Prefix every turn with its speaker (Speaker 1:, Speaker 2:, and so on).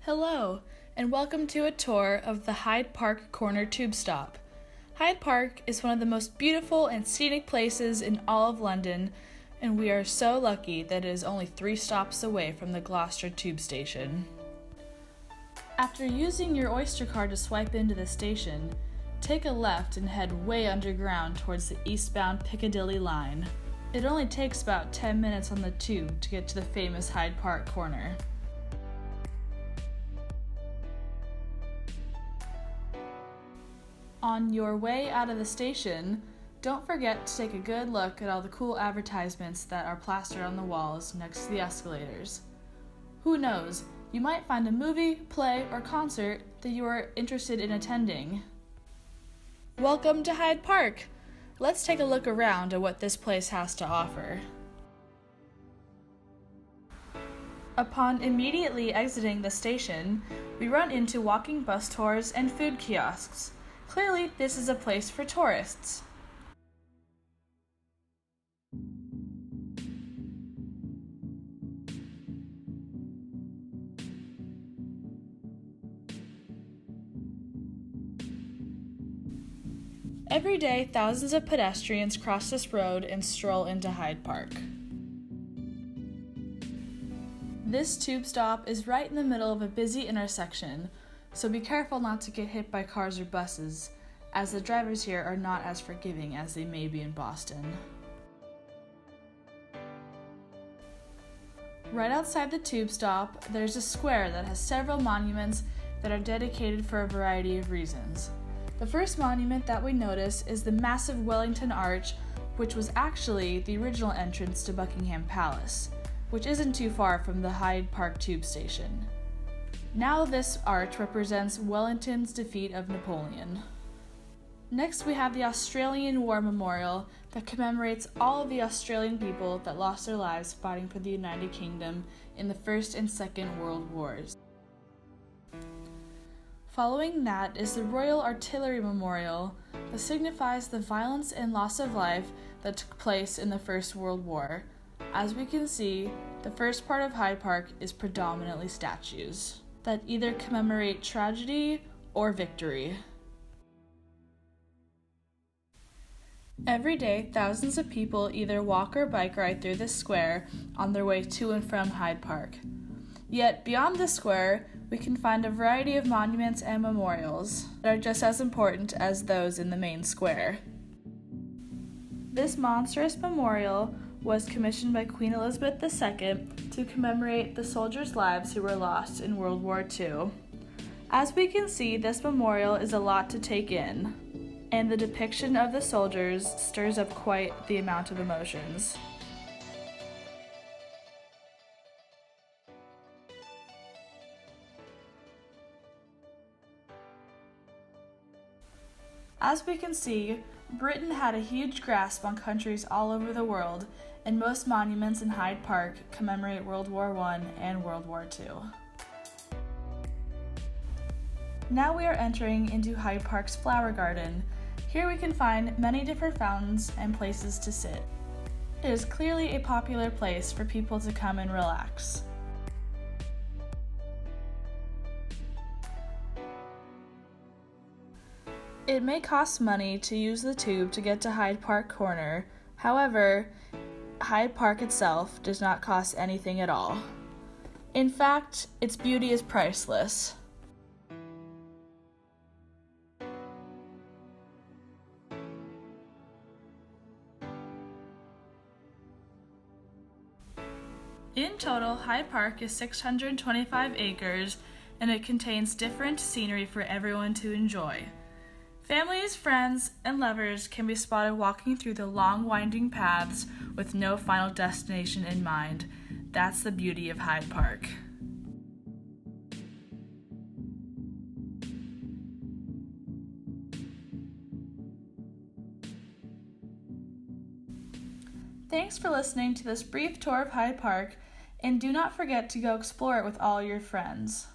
Speaker 1: Hello, and welcome to a tour of the Hyde Park Corner Tube Stop. Hyde Park is one of the most beautiful and scenic places in all of London, and we are so lucky that it is only 3 stops away from the Gloucester Tube Station. After using your Oyster card to swipe into the station, take a left and head way underground towards the eastbound Piccadilly line. It only takes about 10 minutes on the tube to get to the famous Hyde Park corner. On your way out of the station, don't forget to take a good look at all the cool advertisements that are plastered on the walls next to the escalators. Who knows, you might find a movie, play, or concert that you are interested in attending. Welcome to Hyde Park! Let's take a look around at what this place has to offer. Upon immediately exiting the station, we run into walking bus tours and food kiosks. Clearly, this is a place for tourists. Every day, thousands of pedestrians cross this road and stroll into Hyde Park. This tube stop is right in the middle of a busy intersection, so be careful not to get hit by cars or buses, as the drivers here are not as forgiving as they may be in Boston. Right outside the tube stop, there's a square that has several monuments that are dedicated for a variety of reasons. The first monument that we notice is the massive Wellington Arch, which was actually the original entrance to Buckingham Palace, which isn't too far from the Hyde Park tube station. Now this arch represents Wellington's defeat of Napoleon. Next we have the Australian War Memorial that commemorates all of the Australian people that lost their lives fighting for the United Kingdom in the First and Second World Wars. Following that is the Royal Artillery Memorial that signifies the violence and loss of life that took place in the First World War. As we can see, the first part of Hyde Park is predominantly statues that either commemorate tragedy or victory. Every day, thousands of people either walk or bike ride through this square on their way to and from Hyde Park. Yet, beyond the square, we can find a variety of monuments and memorials that are just as important as those in the main square. This monstrous memorial was commissioned by Queen Elizabeth II to commemorate the soldiers' lives who were lost in World War II. As we can see, this memorial is a lot to take in, and the depiction of the soldiers stirs up quite the amount of emotions. As we can see, Britain had a huge grasp on countries all over the world, and most monuments in Hyde Park commemorate World War I and World War II. Now we are entering into Hyde Park's flower garden. Here we can find many different fountains and places to sit. It is clearly a popular place for people to come and relax. It may cost money to use the tube to get to Hyde Park Corner. However, Hyde Park itself does not cost anything at all. In fact, its beauty is priceless. In total, Hyde Park is 625 acres, and it contains different scenery for everyone to enjoy. Families, friends, and lovers can be spotted walking through the long winding paths with no final destination in mind. That's the beauty of Hyde Park. Thanks for listening to this brief tour of Hyde Park, and do not forget to go explore it with all your friends.